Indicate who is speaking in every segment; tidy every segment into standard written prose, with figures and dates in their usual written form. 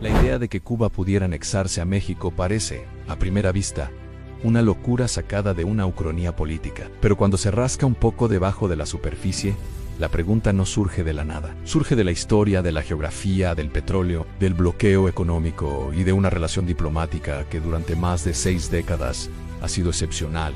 Speaker 1: La idea de que Cuba pudiera anexarse a México parece, a primera vista, una locura sacada de una ucronía política. Pero cuando se rasca un poco debajo de la superficie, la pregunta no surge de la nada. Surge de la historia, de la geografía, del petróleo, del bloqueo económico y de una relación diplomática que durante más de 6 décadas ha sido excepcional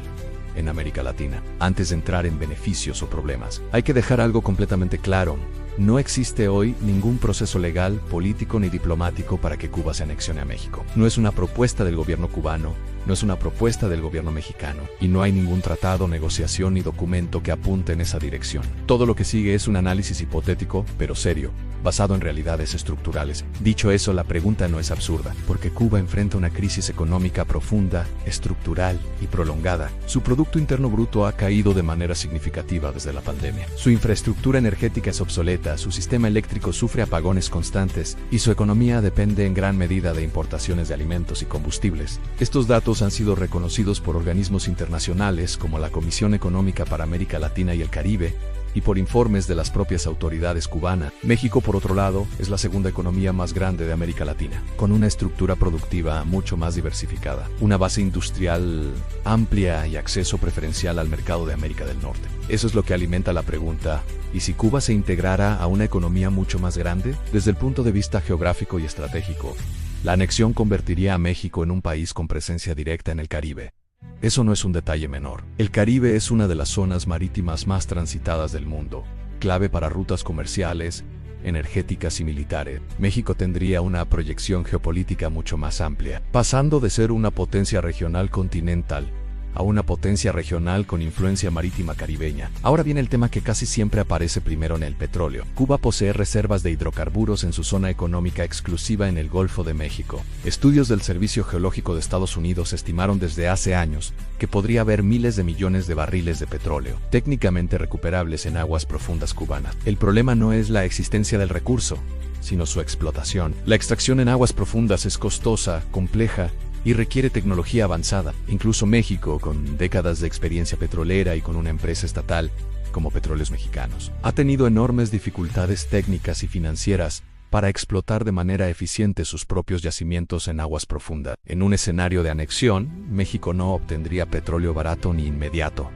Speaker 1: en América Latina. Antes de entrar en beneficios o problemas, hay que dejar algo completamente claro. No existe hoy ningún proceso legal, político ni diplomático para que Cuba se anexione a México. No es una propuesta del gobierno cubano, no es una propuesta del gobierno mexicano, y no hay ningún tratado, negociación ni documento que apunte en esa dirección. Todo lo que sigue es un análisis hipotético, pero serio, basado en realidades estructurales. Dicho eso, la pregunta no es absurda, porque Cuba enfrenta una crisis económica profunda, estructural y prolongada. Su Producto Interno Bruto ha caído de manera significativa desde la pandemia. Su infraestructura energética es obsoleta, su sistema eléctrico sufre apagones constantes y su economía depende en gran medida de importaciones de alimentos y combustibles. Estos datos han sido reconocidos por organismos internacionales como la Comisión Económica para América Latina y el Caribe, y por informes de las propias autoridades cubanas. México, por otro lado, es la segunda economía más grande de América Latina, con una estructura productiva mucho más diversificada, una base industrial amplia y acceso preferencial al mercado de América del Norte. Eso es lo que alimenta la pregunta: ¿y si Cuba se integrara a una economía mucho más grande? Desde el punto de vista geográfico y estratégico, la anexión convertiría a México en un país con presencia directa en el Caribe. Eso no es un detalle menor. El Caribe es una de las zonas marítimas más transitadas del mundo, clave para rutas comerciales, energéticas y militares. México tendría una proyección geopolítica mucho más amplia, pasando de ser una potencia regional continental a una potencia regional con influencia marítima caribeña. Ahora viene el tema que casi siempre aparece primero en el petróleo. Cuba posee reservas de hidrocarburos en su zona económica exclusiva en el Golfo de México. Estudios del Servicio Geológico de Estados Unidos estimaron desde hace años que podría haber miles de millones de barriles de petróleo, técnicamente recuperables en aguas profundas cubanas. El problema no es la existencia del recurso, sino su explotación. La extracción en aguas profundas es costosa, compleja, y requiere tecnología avanzada. Incluso México, con décadas de experiencia petrolera y con una empresa estatal como Petróleos Mexicanos, ha tenido enormes dificultades técnicas y financieras para explotar de manera eficiente sus propios yacimientos en aguas profundas. En un escenario de anexión, México no obtendría petróleo barato ni inmediato.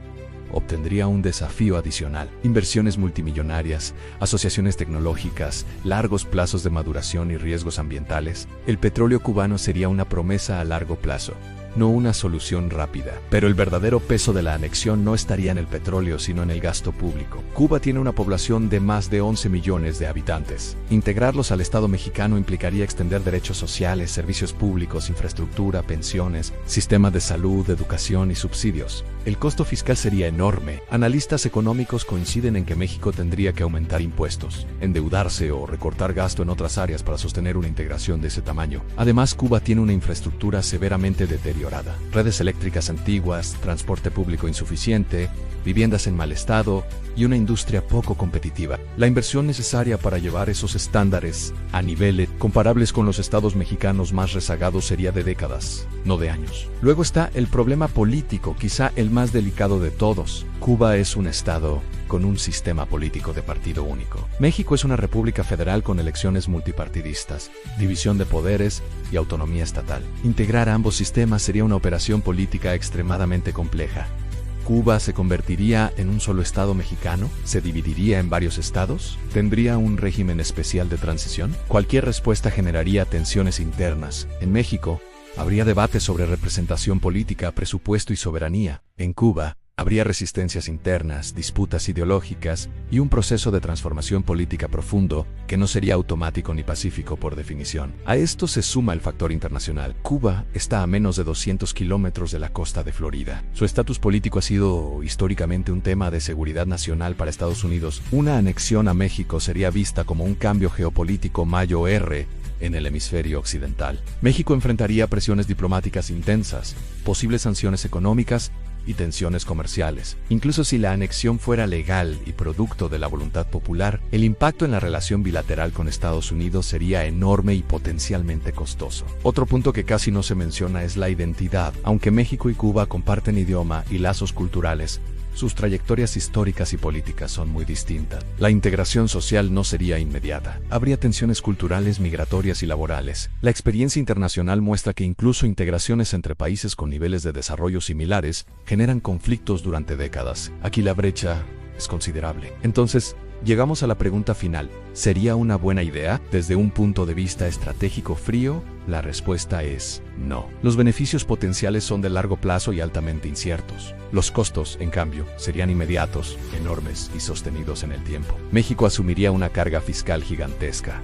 Speaker 1: Obtendría un desafío adicional: inversiones multimillonarias, asociaciones tecnológicas, largos plazos de maduración y riesgos ambientales. El petróleo cubano sería una promesa a largo plazo, no una solución rápida. Pero el verdadero peso de la anexión no estaría en el petróleo, sino en el gasto público. Cuba tiene una población de más de 11 millones de habitantes. Integrarlos al Estado mexicano implicaría extender derechos sociales, servicios públicos, infraestructura, pensiones, sistemas de salud, educación y subsidios. El costo fiscal sería enorme. Analistas económicos coinciden en que México tendría que aumentar impuestos, endeudarse o recortar gasto en otras áreas para sostener una integración de ese tamaño. Además, Cuba tiene una infraestructura severamente deteriorada: redes eléctricas antiguas, transporte público insuficiente, viviendas en mal estado y una industria poco competitiva. La inversión necesaria para llevar esos estándares a niveles comparables con los estados mexicanos más rezagados sería de décadas, no de años. Luego está el problema político, quizá el más delicado de todos. Cuba es un estado con un sistema político de partido único. México es una república federal con elecciones multipartidistas, división de poderes y autonomía estatal. Integrar ambos sistemas sería una operación política extremadamente compleja. ¿Cuba se convertiría en un solo estado mexicano? ¿Se dividiría en varios estados? ¿Tendría un régimen especial de transición? Cualquier respuesta generaría tensiones internas. En México, habría debate sobre representación política, presupuesto y soberanía. En Cuba, habría resistencias internas, disputas ideológicas y un proceso de transformación política profundo que no sería automático ni pacífico por definición. A esto se suma el factor internacional. Cuba está a menos de 200 kilómetros de la costa de Florida. Su estatus político ha sido históricamente un tema de seguridad nacional para Estados Unidos. Una anexión a México sería vista como un cambio geopolítico mayor en el hemisferio occidental. México enfrentaría presiones diplomáticas intensas, posibles sanciones económicas y tensiones comerciales. Incluso si la anexión fuera legal y producto de la voluntad popular, el impacto en la relación bilateral con Estados Unidos sería enorme y potencialmente costoso. Otro punto que casi no se menciona es la identidad. Aunque México y Cuba comparten idioma y lazos culturales, Sus trayectorias históricas y políticas son muy distintas. La integración social no sería inmediata. Habría tensiones culturales, migratorias y laborales. La experiencia internacional muestra que incluso integraciones entre países con niveles de desarrollo similares generan conflictos durante décadas. Aquí la brecha es considerable. Entonces, llegamos a la pregunta final. ¿Sería una buena idea? Desde un punto de vista estratégico frío, la respuesta es no. Los beneficios potenciales son de largo plazo y altamente inciertos. Los costos, en cambio, serían inmediatos, enormes y sostenidos en el tiempo. México asumiría una carga fiscal gigantesca,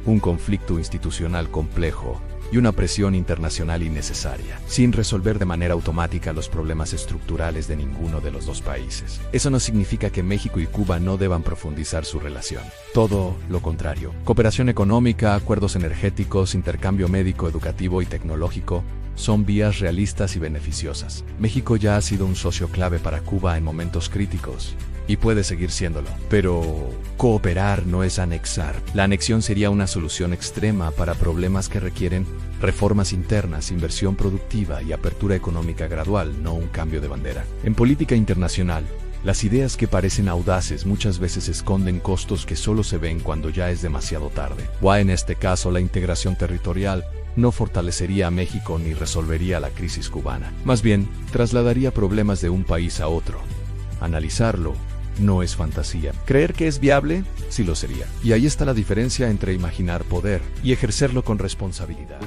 Speaker 1: un conflicto institucional complejo y una presión internacional innecesaria, sin resolver de manera automática los problemas estructurales de ninguno de los dos países. Eso no significa que México y Cuba no deban profundizar su relación. Todo lo contrario. Cooperación económica, acuerdos energéticos, intercambio médico, educativo y tecnológico son vías realistas y beneficiosas. México ya ha sido un socio clave para Cuba en momentos críticos, y puede seguir siéndolo. Pero cooperar no es anexar. La anexión sería una solución extrema para problemas que requieren reformas internas, inversión productiva y apertura económica gradual, no un cambio de bandera. En política internacional, las ideas que parecen audaces muchas veces esconden costos que solo se ven cuando ya es demasiado tarde. O en este caso, la integración territorial no fortalecería a México ni resolvería la crisis cubana. Más bien, trasladaría problemas de un país a otro. Analizarlo no es fantasía. Creer que es viable, sí lo sería. Y ahí está la diferencia entre imaginar poder y ejercerlo con responsabilidad.